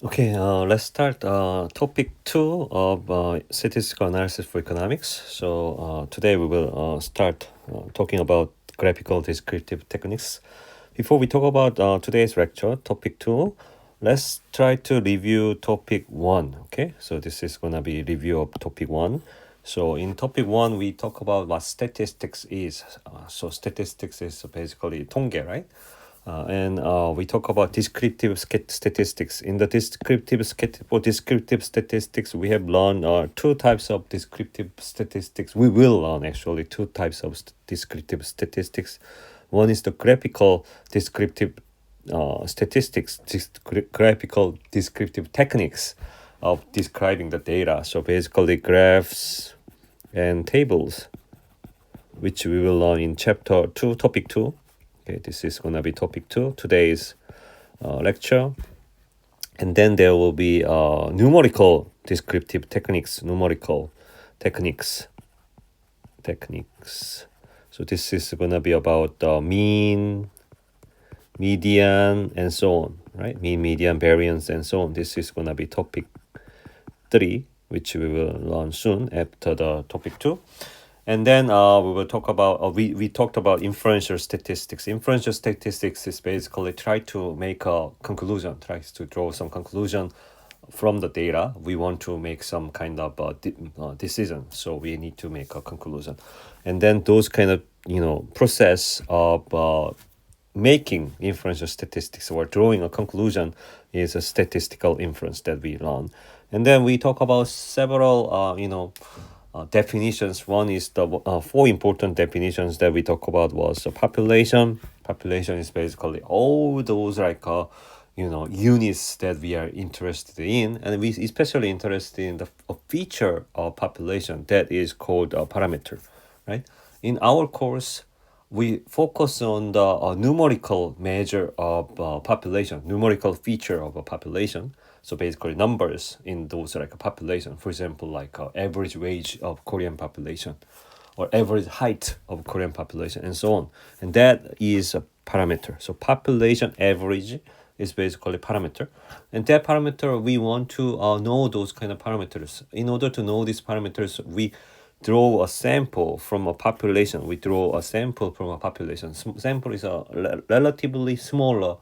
Okay, let's start topic 2 of statistical analysis for economics. So today we will start talking about graphical descriptive techniques. Before we talk about today's lecture, topic 2, let's try to review topic 1. Okay, so this is going to be review of topic 1. So in topic 1, we talk about what statistics is. So statistics is basically 통계, right? And we talk about descriptive statistics. In the descriptive statistics, we have learned two types of descriptive statistics. We will learn actually two types of descriptive statistics. One is the graphical descriptive statistics, graphical descriptive techniques of describing the data. So basically graphs and tables, which we will learn in chapter 2, topic 2. Okay, this is going to be topic 2, today's lecture. And then there will be numerical descriptive techniques, techniques. So this is going to be about mean, median, and so on, right? Mean, median, variance, and so on. This is going to be topic 3, which we will learn soon after the topic 2. And then we will talk about, we talked about inferential statistics. Inferential statistics is basically try to make a conclusion, tries to draw some conclusion from the data. We want to make some kind of decision, so we need to make a conclusion. And then those kind of, process of making inferential statistics or drawing a conclusion is a statistical inference that we learn. And then we talk about several, definitions. One is the 4 important definitions that we talk about was population. Population is basically all those units that we are interested in, and we especially interested in a feature of population that is called a parameter, right? In our course, we focus on the numerical measure of population, numerical feature of a population. So basically numbers in those population, for example, average wage of Korean population or average height of Korean population and so on. And that is a parameter. So population average is basically parameter. And that parameter, we want to know those kind of parameters. In order to know these parameters, we draw a sample from a population. Sample is a relatively smaller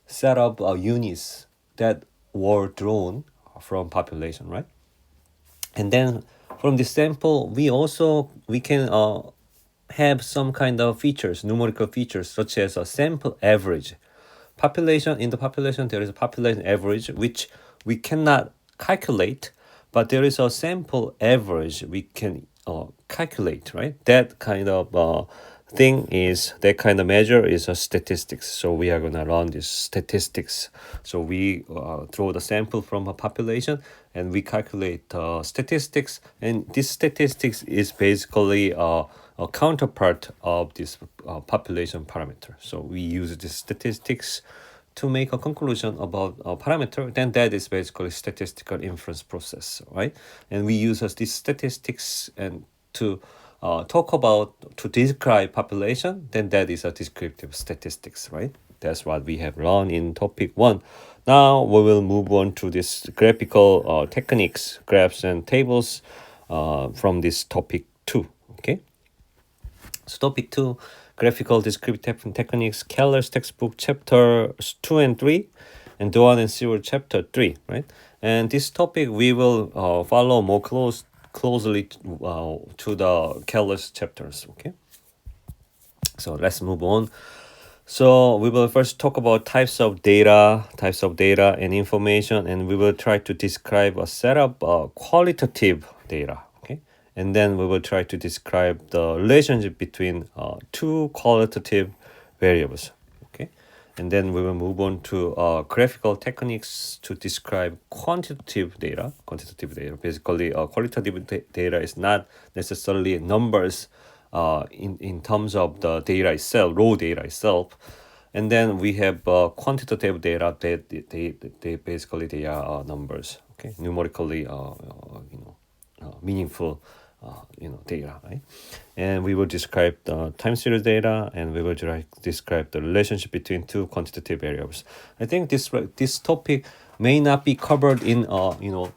set of units that were drawn from population, right? And then from this sample, we can have some kind of features, numerical features, such as a sample average. In the population, there is a population average, which we cannot calculate, but there is a sample average we can calculate, right? That kind of that kind of measure is a statistics. So we are going to learn this statistics. So we draw the sample from a population and we calculate statistics. And this statistics is basically a counterpart of this population parameter. So we use this statistics to make a conclusion about a parameter. Then that is basically statistical inference process, right? And we use this statistics and to to describe population, then that is a descriptive statistics, right? That's what we have learned in topic 1. Now we will move on to this graphical techniques, graphs and tables from this topic 2, okay? So topic 2, graphical descriptive techniques, Keller's textbook chapters 2 and 3, and Doan and Sewell chapter 3, right? And this topic we will follow more closely to the Keller's chapters, okay? So let's move on. So we will first talk about types of data and information, and we will try to describe a set of qualitative data, okay? And then we will try to describe the relationship between two qualitative variables, okay? And then we will move on to graphical techniques to describe quantitative data. Basically, qualitative data is not necessarily numbers in terms of the data itself, raw data itself. And then we have quantitative data that they basically they are numbers, okay, numerically meaningful data, right? And we will describe the time series data, and we will describe the relationship between two quantitative variables. I think this topic may not be covered in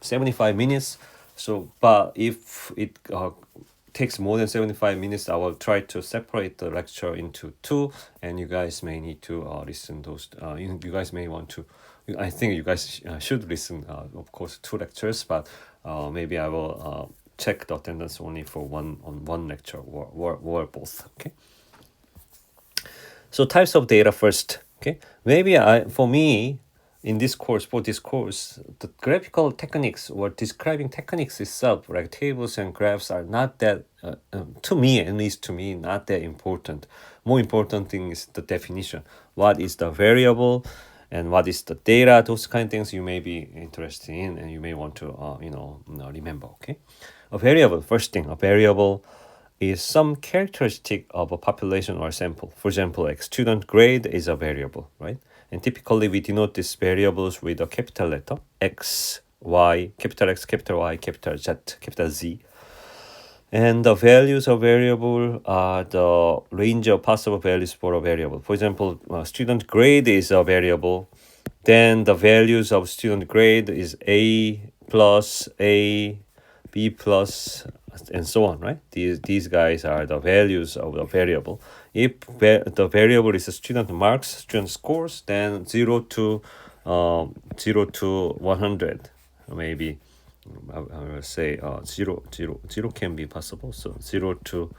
75 minutes. So, but if it takes more than 75 minutes, I will try to separate the lecture into two, and you guys may need to listen those. You guys may want to. I think you guys should listen, of course, two lectures, but maybe I will check the attendance only for one lecture or both. Okay. So types of data first. Okay. Maybe for me, in this course, the graphical techniques or describing techniques itself, like tables and graphs, are not that, to me, at least to me, not that important. More important thing is the definition. What is the variable and what is the data? Those kind of things you may be interested in and you may want to, remember, okay? A variable, first thing, a variable is some characteristic of a population or sample. For example, like student grade is a variable, right? And typically we denote these variables with a capital letter, X, Y, capital X, capital Y, capital Z, capital Z. And the values of variable are the range of possible values for a variable. For example, student grade is a variable. Then the values of student grade is A plus A, B plus, and so on, right? These guys are the values of the variable. If the variable is student marks, student scores, then 0 to 100, maybe I will say 0 can be possible. So 0 to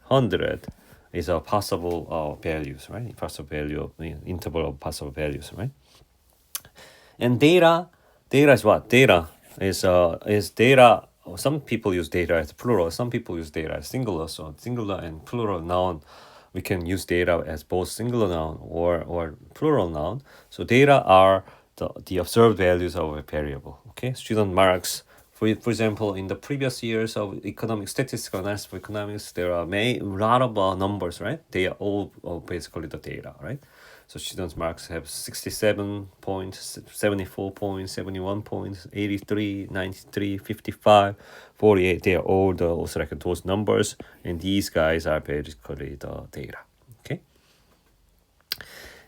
100 is a possible values, right? Possible value, interval of possible values, right? And data is what? Data is data. Some people use data as plural. Some people use data as singular. So singular and plural noun, we can use data as both singular noun or plural noun. So data are the observed values of a variable. Okay, student marks. For example, in the previous years of statistical analysis for economics, there are a lot of numbers, right? They are all basically the data, right? So students' marks have 67 points, 74 points, 71 points, 83, 93, 55, 48. They are all those numbers, and these guys are basically the data. Okay.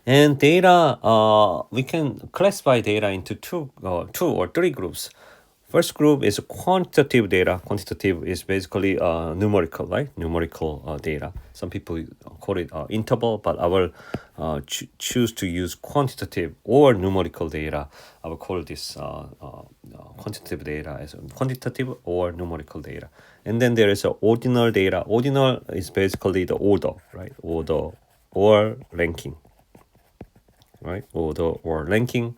And data, we can classify data into two or three groups. First group is quantitative data. Quantitative is basically numerical, right? Numerical data. Some people call it interval, but I will choose to use quantitative or numerical data. I will call this quantitative data as quantitative or numerical data. And then there is ordinal data. Ordinal is basically the order, right? Order or ranking, right? Order or ranking.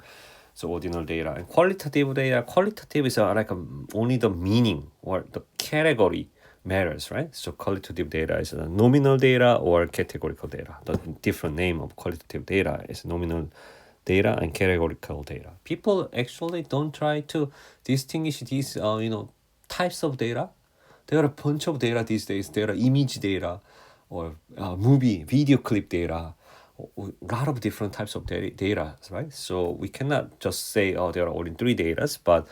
So ordinal data. And qualitative data, qualitative is only the meaning or the category matters, right? So qualitative data is nominal data or categorical data. The different name of qualitative data is nominal data and categorical data. People actually don't try to distinguish these types of data. There are a bunch of data these days. There are image data or video clip data. A lot of different types of data, right? So we cannot just say, there are only three data, but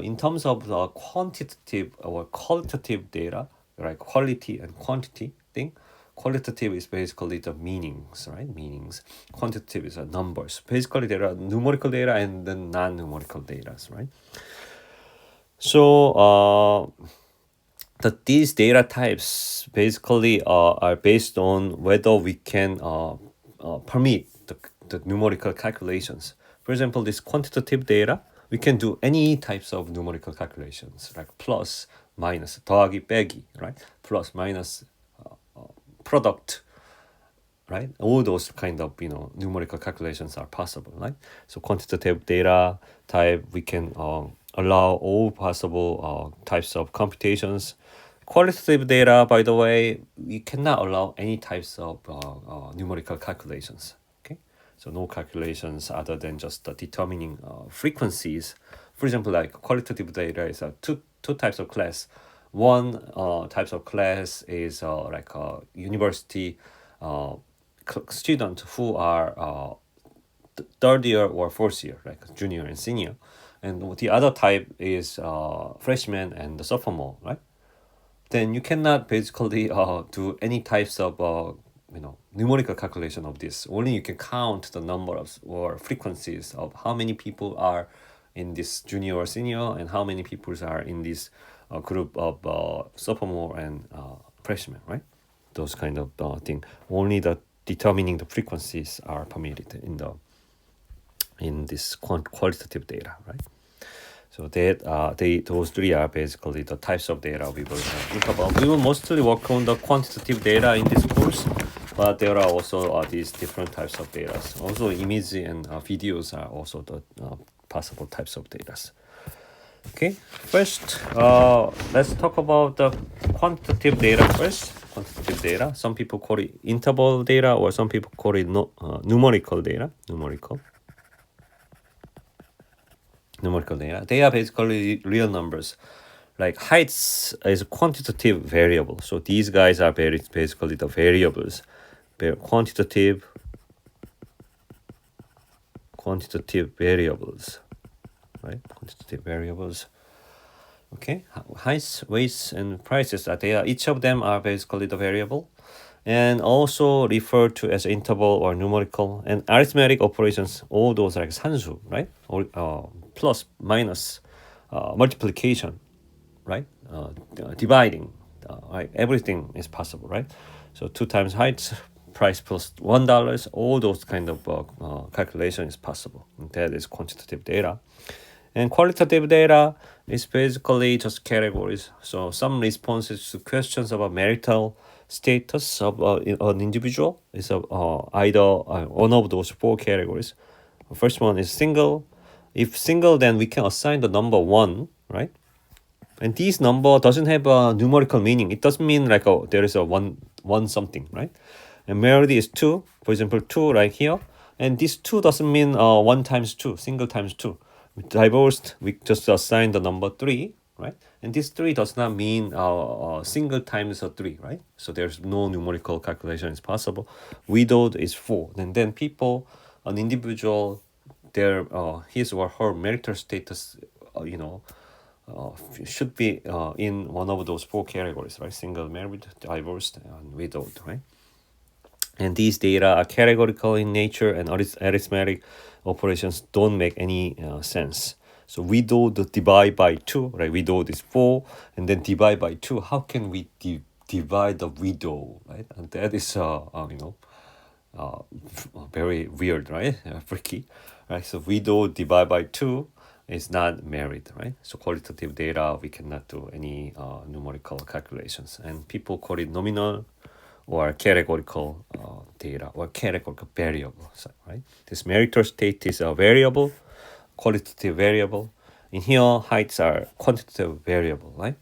in terms of the quantitative or qualitative data, right? Quality and quantity thing. Qualitative is basically the meanings, right? Meanings. Quantitative is numbers. Basically, there are numerical data and then non-numerical data, right? So these data types basically are based on whether we can permit the numerical calculations. For example, this quantitative data, we can do any types of numerical calculations, like plus, minus, 더하기, 빼기, right? Plus, minus, product, right? All those kind of numerical calculations are possible, right? So quantitative data type, we can allow all possible types of computations. Qualitative data, by the way, we cannot allow any types of numerical calculations. Okay, so no calculations other than just determining frequencies. For example, like qualitative data is two types of class. One types of class is like a university student who are third year or fourth year, like junior and senior, and the other type is freshman and sophomore, right? Then you cannot basically do any types of numerical calculation of this. Only you can count the number of or frequencies of how many people are in this junior or senior, and how many people are in this group of sophomore and freshman, right? Those kind of thing. Only the determining the frequencies are permitted in this qualitative data, right? So that those three are basically the types of data we will think about. We will mostly work on the quantitative data in this course, but there are also these different types of data. Also, image and videos are also the possible types of data. Okay, first, let's talk about the quantitative data first. Quantitative data. Some people call it interval data, or some people call it numerical data. Numerical data. They are basically real numbers. Like heights is a quantitative variable. So these guys are basically the variables. Quantitative variables, right? Quantitative variables. Okay, heights, weights, and prices are there. Each of them are basically the variable, and also referred to as interval or numerical. And arithmetic operations, all those are like 산수, right? Or plus, minus, multiplication, right? Dividing, right? Everything is possible, right? So 2 times height, price plus $1, all those kind of calculation is possible. And that is quantitative data. And qualitative data is basically just categories. So some responses to questions about marital status of an individual is either one of those 4 categories. The first one is single. If single, then we can assign the number 1, right? And this number doesn't have a numerical meaning. It doesn't mean like there is a one something, right? And married is 2, for example, 2 right here. And this 2 doesn't mean 1 times 2, single times 2. Divorced, we just assign the number 3, right? And this 3 does not mean single times 3, right? So there's no numerical calculation is possible. Widowed is 4. And then people, an individual, their his or her marital status, should be in one of those 4 categories, right? Single, married, divorced, and widowed, right? And these data are categorical in nature, and arithmetic operations don't make any sense. So widowed divide by 2, right? Widowed is 4, and then divide by 2. How can we divide the widow, right? And that is very weird, right? Freaky, right? So widow divide by 2 is not married, right? So qualitative data, we cannot do any numerical calculations, and people call it nominal or categorical data or categorical variable, right? This marital state is a variable, qualitative variable. In here, heights are quantitative variable, right?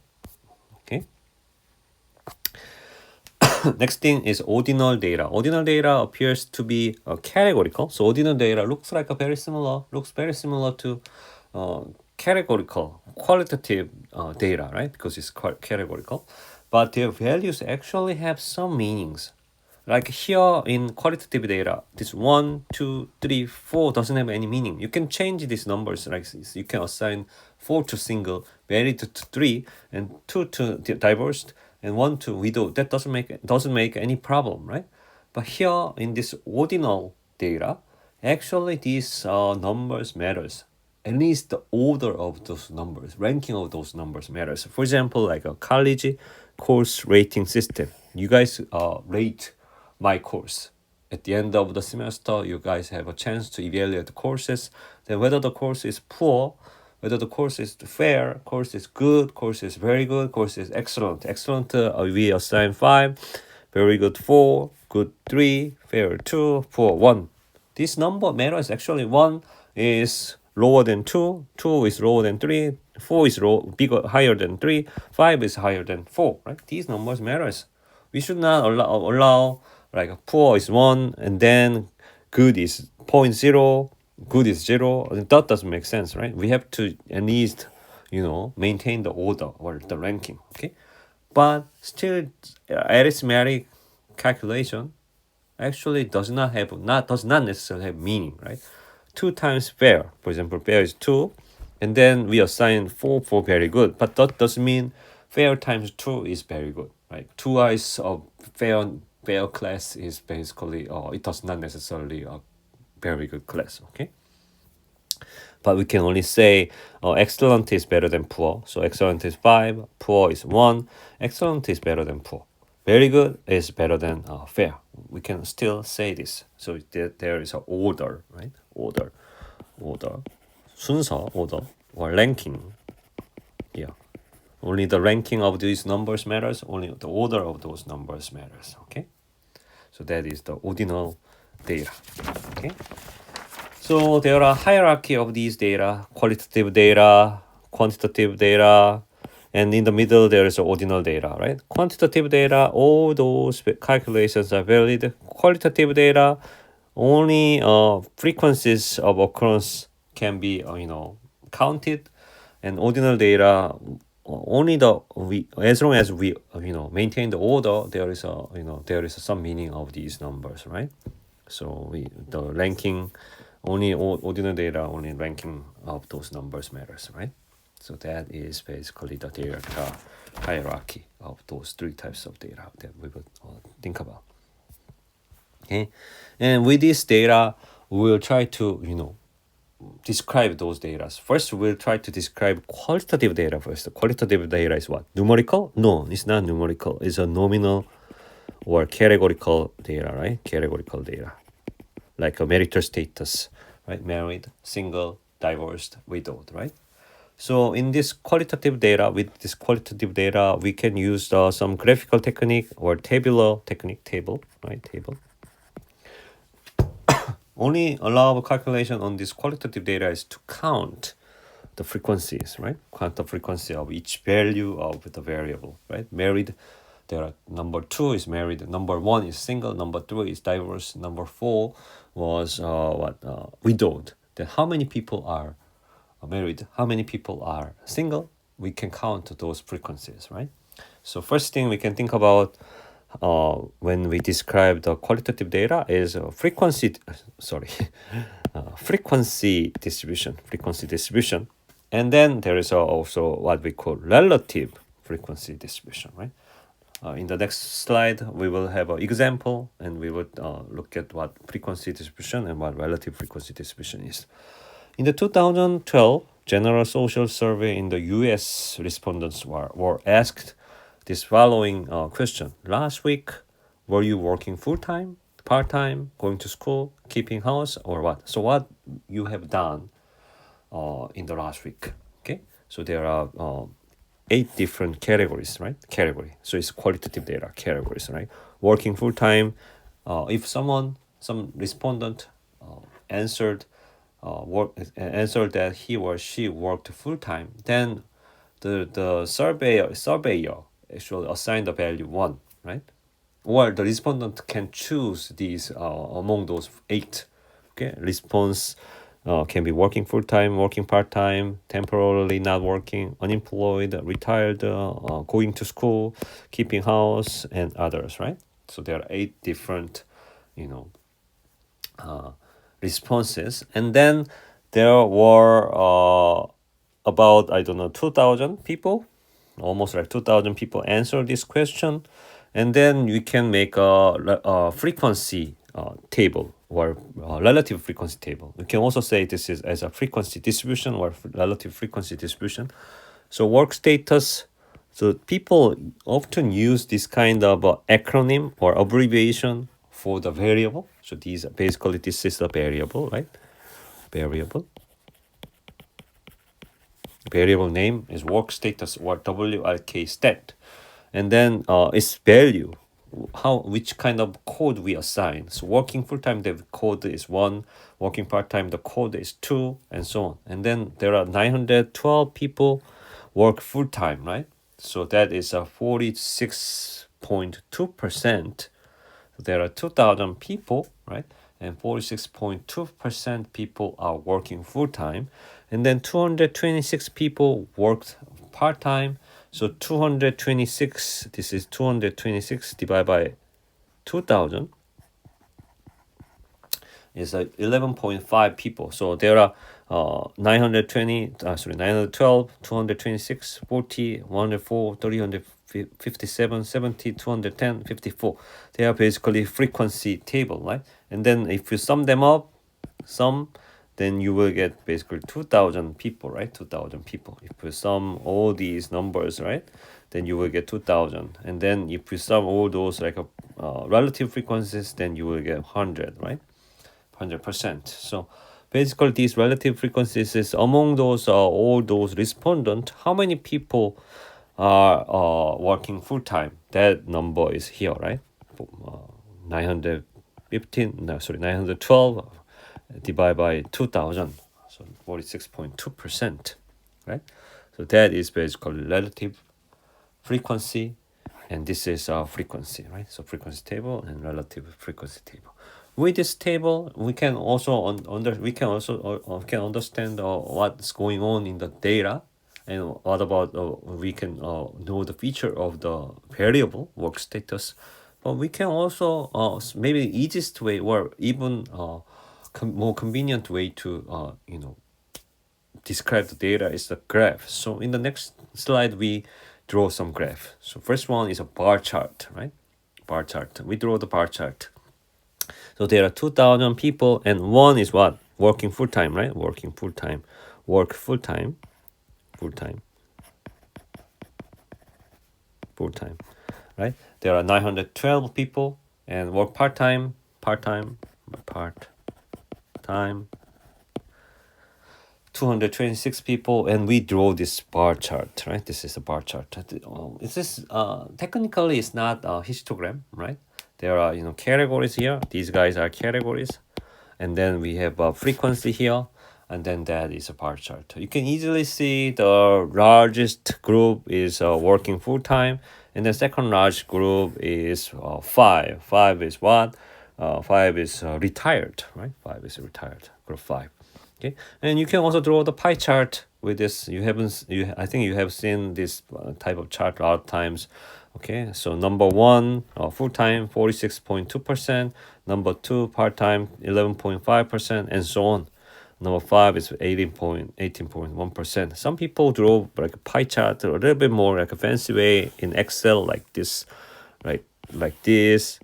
Okay. Next thing is ordinal data. Ordinal data appears to be categorical. So ordinal data looks very similar to categorical, qualitative data, right? Because it's categorical. But their values actually have some meanings. Like here in qualitative data, this 1, 2, 3, 4 doesn't have any meaning. You can change these numbers. Like you can assign 4 to single, married to 3, and 2 to divorced, and 1 to widow. That doesn't make any problem, right? But here in this ordinal data, actually these numbers matters. At least the order of those numbers, ranking of those numbers matters. For example, like a college course rating system. You guys rate my course. At the end of the semester, you guys have a chance to evaluate the courses. Then whether the course is poor, whether the course is fair, course is good, course is very good, course is excellent. Excellent, we assign 5, very good 4, good 3, fair 2, poor 1. This number matters. Actually, 1 is lower than 2, 2 is lower than 3, 4 is higher than 3, 5 is higher than 4, right? These numbers matters. We should not allow like poor is 1 and then good is 0.0, good is 0. That doesn't make sense, right? We have to at least, maintain the order or the ranking, okay? But still, arithmetic calculation actually does not necessarily have meaning, right? 2 times fair, for example, fair is 2, and then we assign 4 for very good, but that doesn't mean fair times 2 is very good, right? 2 is a fair class is basically, it does not necessarily a very good class, okay? But we can only say excellent is better than poor. So excellent is 5, poor is 1. Excellent is better than poor. Very good is better than fair. We can still say this. So there is an order, right? Order. 순서, order, or ranking. Yeah. Only the ranking of these numbers matters. Only the order of those numbers matters. Okay. So that is the ordinal data. Okay. So there are hierarchy of these data, qualitative data, quantitative data, and in the middle there is ordinal data, right? Quantitative data, all those calculations are valid. Qualitative data, only frequencies of occurrence can be counted, and ordinal data only as long as we maintain the order, there is some meaning of these numbers, right? So the ranking only ordinal data, only ranking of those numbers matters, right? So that is basically the data hierarchy of those three types of data that we would think about. Okay, and with this data, we'll try to describe those data. First, we'll try to describe qualitative data first. Qualitative data is what? Numerical? No, it's not numerical. It's a nominal or categorical data, right? Categorical data. Like a marital status, right? Married, single, divorced, widowed, right? So in this qualitative data, we can use some graphical technique or tabular technique, table. Only allow calculation on this qualitative data is to count the frequencies, right? Count the frequency of each value of the variable, right? Married, there are number 2 is married, number 1 is single, number 3 is divorced, number 4 was widowed. Then how many people are married? How many people are single? We can count those frequencies, right? So first thing we can think about when we describe the qualitative data is frequency distribution. And then there is also what we call relative frequency distribution, right? In the next slide, we will have an example, and we would look at what frequency distribution and what relative frequency distribution is. In the 2012 General Social Survey in the U.S., respondents were asked this following question. Last week, were you working full-time, part-time, going to school, keeping house, or what? So what you have done in the last week, okay? So there are 8 different categories, right? So it's qualitative data categories, right? Working full-time, if some respondent answered that he or she worked full-time, then the surveyor actually assigned the value 1, right? Or the respondent can choose these among those 8. Okay, response can be working full-time, working part-time, temporarily not working, unemployed, retired, going to school, keeping house, and others, right? So there are 8 different, responses. And then there were about 2,000 people, almost like 2,000 people answered this question. And then you can make a frequency table or relative frequency table. You can also say this is as a frequency distribution or relative frequency distribution. So work status. So people often use this kind of acronym or abbreviation for the variable. So this is the variable, right? Variable name is work status or WRK stat. And then its value, which kind of code we assign. So working full-time, the code is 1. Working part-time, the code is 2, and so on. And then there are 912 people work full-time, right? So that is a 46.2%. There are 2,000 people, right? And 46.2% people are working full-time. And then 226 people worked part-time. So 226, this is 226 divided by 2,000 is 11.5 people. So there are 912, 226, 40, 104, 357, 70, 210, 54. They are basically frequency table, right? And then if you sum them up, then you will get basically 2,000 people, right? 2,000 people. If you sum all these numbers, right, then you will get 2,000. And then if you sum all those like relative frequencies, then you will get 100, right? 100%. So basically, these relative frequencies is among those all those respondent, how many people are working full time? That number is here, right? 912 divided by 2,000, so 46.2%, right? So that is basically relative frequency, and this is our frequency, right? So frequency table and relative frequency table. With this table, we can also can understand what's going on in the data, and what about we can know the feature of the variable work status. But we can also maybe the easiest way or even more convenient way to describe the data is the graph. So in the next slide, we draw some graph. So first one is a bar chart, right? Bar chart. We draw the bar chart. So there are 2,000 people, and one is what? Working full time, right? Working full time. Work full time. Full time. Full time, right? There are 912 people, and work part time. Part time. 226 people, and we draw this bar chart, right? This is a bar chart. Technically it's not a histogram, right? There are categories here. These guys are categories, and then we have a frequency here, and then that is a bar chart. You can easily see the largest group is working full time, and the second large group is 5. 5 is what? 5 is retired, right? 5 is retired. Group 5. Okay, and you can also draw the pie chart with this. I think you have seen this type of chart a lot of times. Okay, so number 1 full time 46.2%, number 2 part time 11.5%, and so on. Number 5 is 18.1%. Some people draw like a pie chart a little bit more like a fancy way in Excel, like this, right? Like this,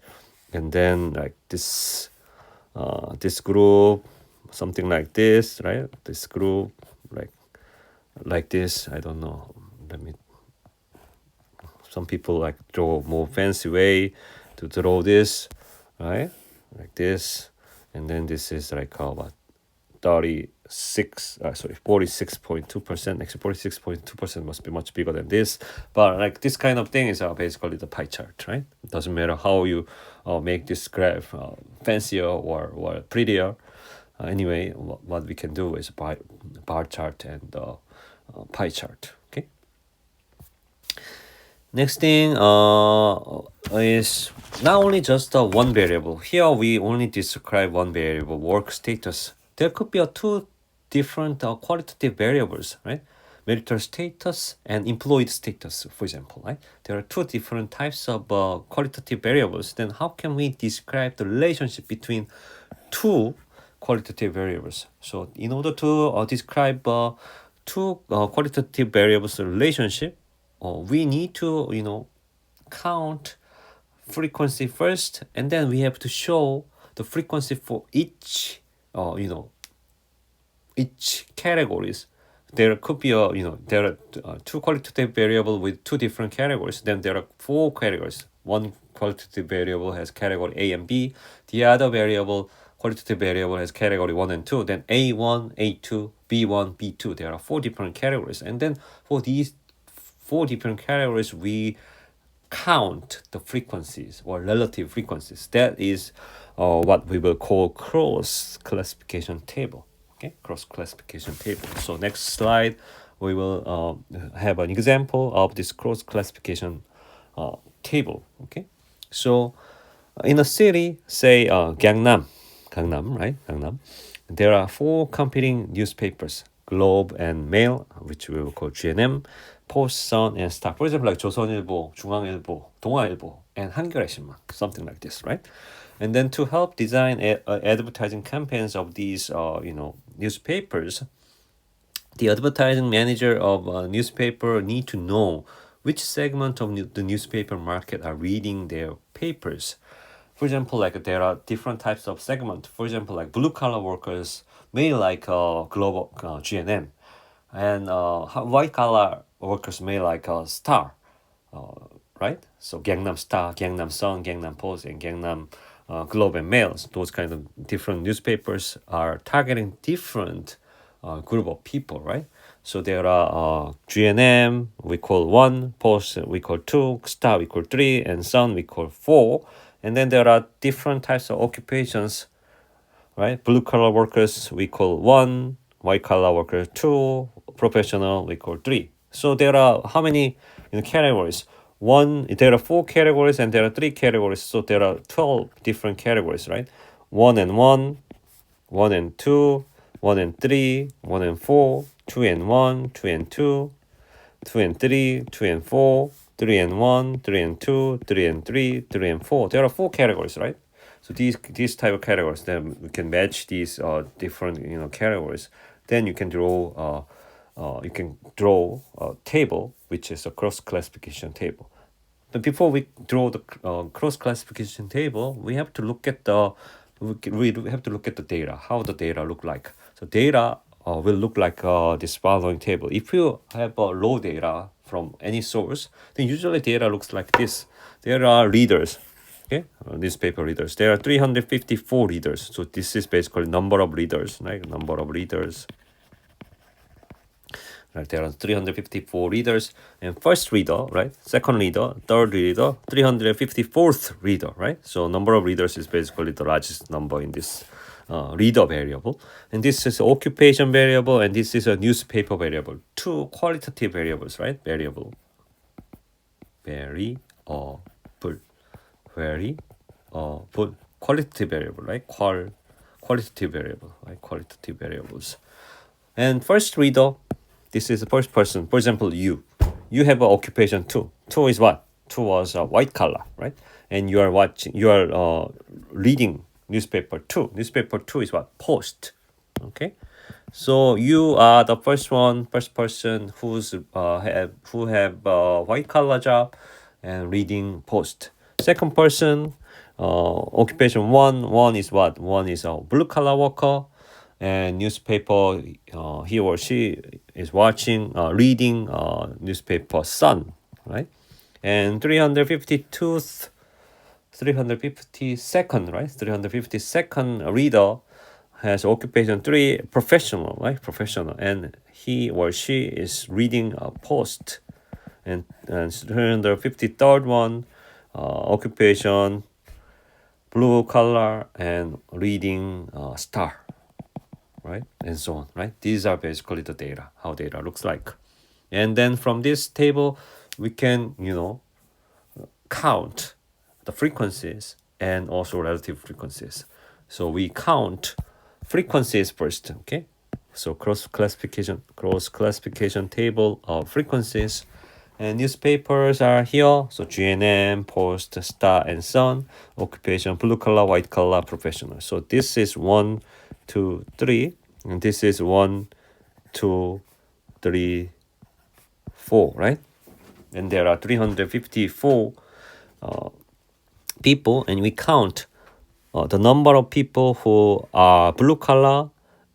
and then like this group, something like this, right? This group, like this. I don't know. Some people like draw more fancy way to draw this, right? Like this, and then this is like what? 46.2%. Actually, 46.2% must be much bigger than this. But like this kind of thing is basically the pie chart, right? It doesn't matter how you make this graph fancier or prettier. Anyway, what we can do is bar chart and pie chart. Okay. Next thing is not only just one variable. Here we only describe one variable, work status. There could be two different qualitative variables, right? Marital status and employed status, for example, right? There are two different types of qualitative variables. Then how can we describe the relationship between two qualitative variables? So in order to describe two qualitative variables relationship, we need to count frequency first, and then we have to show the frequency for each each categories. There could be there are two qualitative variable with two different categories. Then there are 4 categories. One qualitative variable has category A and B. The other qualitative variable has category 1 and 2. Then A1, A2, B1, B2. There are 4 different categories, and then for these 4 different categories, we count the frequencies or relative frequencies. That is what we will call cross classification table. Okay, cross classification table. So next slide, we will have an example of this cross classification table. Okay, so in a city, say Gangnam, right? Gangnam. There are 4 competing newspapers: Globe and Mail, which we will call GNM, Post, Sun, and Star. For example, like 조선일보, 중앙일보, 동아일보, and 한겨레신문, something like this, right? And then to help design advertising campaigns of these, newspapers, the advertising manager of a newspaper need to know which segment of the newspaper market are reading their papers. For example, like there are different types of segment. For example, like blue collar workers may like global GNM, and white collar workers may like Star, right? So Gangnam Star, Gangnam Sun, Gangnam Post, and Gangnam Globe and Mail. Those kind of different newspapers are targeting different group of people, right? So there are GNM, we call 1, Post, we call 2, Star, we call 3, and Sun, we call 4. And then there are different types of occupations, right? Blue collar workers, we call 1, white collar worker 2, professional, we call 3. So there are how many categories? There are 4 categories and there are 3 categories. So there are 12 different categories, right? 1 and 1, 1 and 2, 1 and 3, 1 and 4, 2 and 1, 2 and 2, 2 and 3, 2 and 4, 3 and 1, 3 and 2, 3 and 3, 3 and 4. There are 4 categories, right? So these type of categories, then we can match these different categories. Then you can draw a table which is a cross classification table. But before we draw the cross classification table, we have to look at the data, how the data look like. So data will look like this following table. If you have raw data from any source, then usually data looks like this. There are readers, okay, newspaper readers. There are 354 readers. So this is basically number of readers, right? Number of readers. Right, there are 354 readers, and first reader, right? Second reader, third reader, 354th reader, right? So number of readers is basically the largest number in this reader variable, and this is occupation variable, and this is a newspaper variable. 2 qualitative variables, right? Variable, qualitative variable, right? Qualitative variable, right? Qualitative variables, and first reader. This is the first person. For example, you have an occupation 2. 2 is what? 2 was white collar, right? And you are reading newspaper 2. Newspaper 2 is what? Post. Okay. So you are the first person who have white collar job and reading Post. Second person, occupation 1 is what? 1 is a blue collar worker. And newspaper, he or she is reading newspaper Sun, right? And 352nd, right? 352nd reader has occupation 3, professional, right? Professional, and he or she is reading a Post. And 353rd one, occupation blue collar and reading Star. Right, and so on, right? These are basically the data, how data looks like. And then from this table, we can, count the frequencies and also relative frequencies. So we count frequencies first, okay? So cross classification table of frequencies. And newspapers are here. So GNM, Post, Star, and Sun. Occupation, blue collar, white collar, professional. So this is 1, 2, 3, and this is 1, 2, 3, 4, right? And there are 354 people, and we count the number of people who are blue collar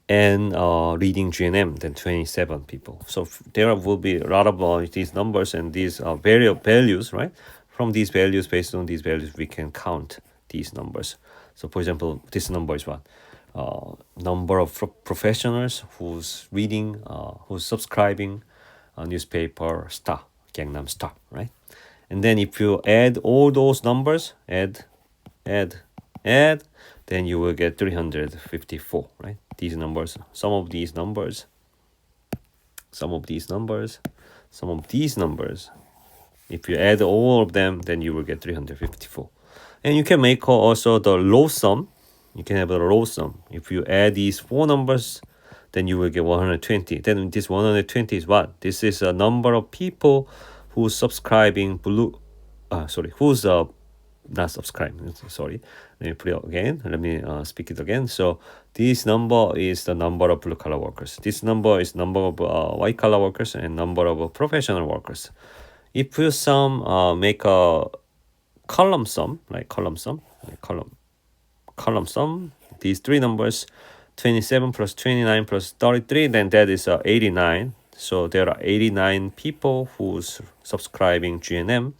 and reading GNM, then 27 people. So there will be a lot of these numbers and these values, right? From these values, based on these values, we can count these numbers. So for example, this number is what? Number of professionals who's reading, who's subscribing a newspaper Star, Gangnam Star, right? And then if you add all those numbers, add, then you will get 354, right? These numbers, some of these numbers, if you add all of them, then you will get 354. And you can make also the low sum. You can have a low sum. If you add these 4 numbers, then you will get 120. Then this 120 is what? This is a number of people who's subscribing who's not subscribing. Sorry. Let me put it again. Let me speak it again. So this number is the number of blue collar workers. This number is number of white collar workers and number of professional workers. If you make a column sum, these 3 numbers, 27 plus 29 plus 33, then that is 89. So there are 89 people who's subscribing GNM,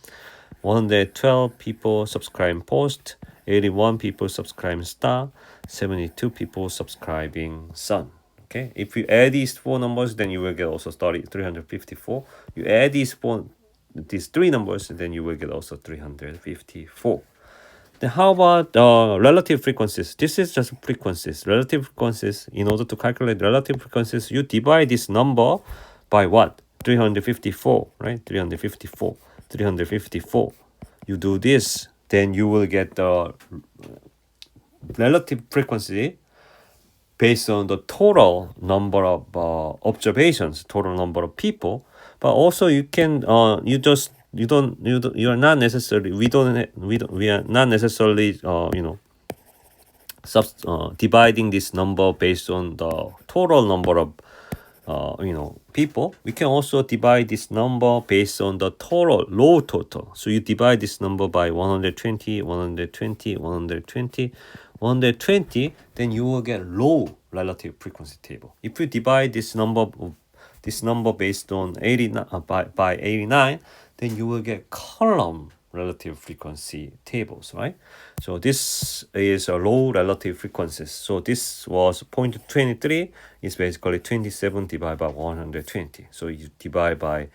112 people subscribing Post, 81 people subscribing Star, 72 people subscribing Sun. Okay, if you add these four numbers, then you will get also 354. You add these three numbers, then you will get also 354. Then how about relative frequencies? This is just frequencies. Relative frequencies, in order to calculate relative frequencies, you divide this number by what? 354, right? 354. 354. You do this, then you will get the relative frequency based on the total number of observations, total number of people. But also you can we are not necessarily dividing this number based on the total number of people. We can also divide this number based on the total, low total. So you divide this number by 120, 120, 120, 120, then you will get low relative frequency table. If you divide this number based on 89 by 89, then you will get column relative frequency tables, right? So this is a low relative frequencies. So this was 0.23 is basically 27 divided by 120. So you divide by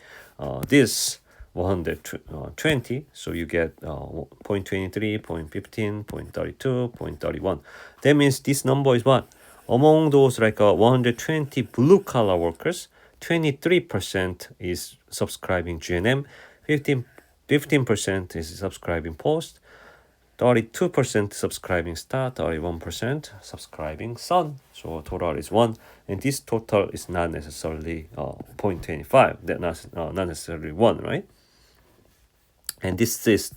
this 120, so you get 0.23, 0.15, 0.32, 0.31. That means this number is what? Among those 120 blue collar workers, 23% is subscribing GNM, 15% is subscribing Post, 32% subscribing Star, 31% subscribing Sun. So total is 1, and this total is not necessarily 0.25. That not necessarily 1, right? And this is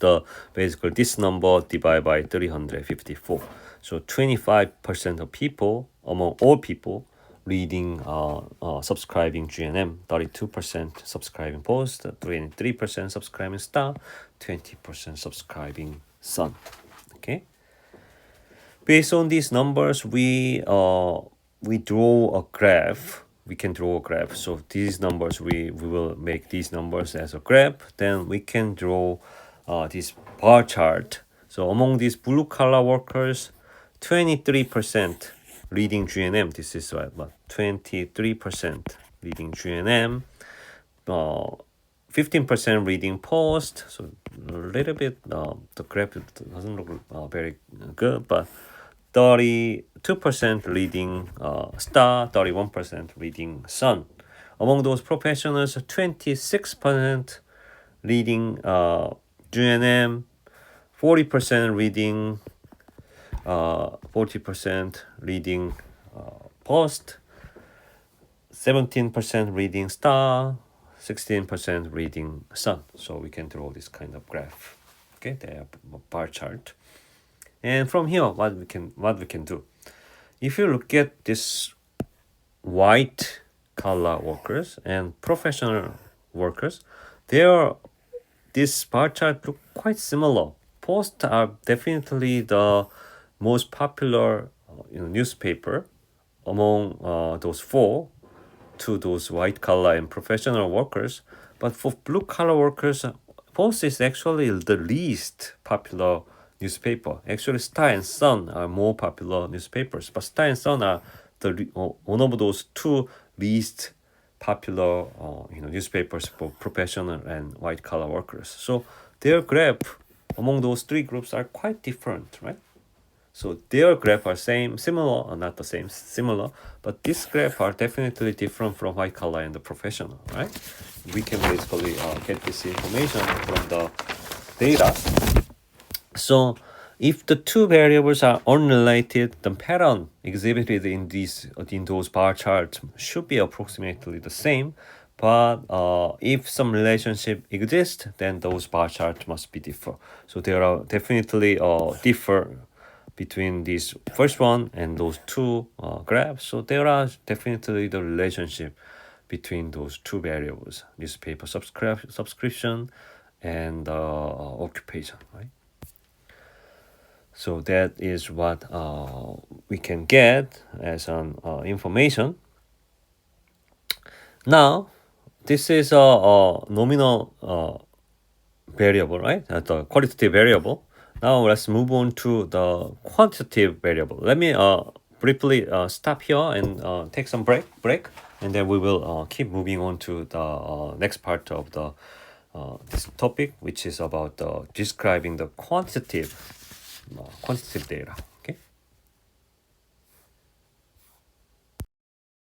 basically this number divided by 354. So 25% of people among all people reading subscribing GNM, 32% subscribing Post, 23% subscribing Star, 20% subscribing Sun. Okay. Based on these numbers, we draw a graph. We can draw a graph. So these numbers, we will make these numbers as a graph. Then we can draw this bar chart. So among these blue collar workers, 23% reading GNM. This is what 23% reading GNM. 15% reading Post. So a little bit the graph doesn't look very good, but 32% reading Star, 31% reading Sun. Among those professionals, 26% reading GNM, 40% reading 40% reading Post, 17% reading Star, 16% reading Sun. So we can draw this kind of graph. Okay, the bar chart. And from here, what we can do, if you look at this white collar workers and professional workers, this bar chart look quite similar. Post are definitely the most popular newspaper among those four to those white collar and professional workers. But for blue collar workers, Post is actually the least popular newspaper. Actually, Star and Sun are more popular newspapers, but Star and Sun are one of those two least popular newspapers for professional and white collar workers. So their graph among those three groups are quite different, right? So their graph are similar, or not the same, similar, but this graph are definitely different from white collar and the professional, right? We can basically get this information from the data. So if the two variables are unrelated, the pattern exhibited in those bar charts should be approximately the same. But if some relationship exists, then those bar charts must be differ. So there are definitely differ between this first one and those two graphs. So there are definitely the relationship between those two variables: newspaper subscription and occupation, right? So that is what we can get as an information. Now, this is a nominal variable, right? The qualitative variable. Now let's move on to the quantitative variable. Let me briefly stop here and take some break, and then we will keep moving on to the next part of the this topic, which is about describing the quantitative data.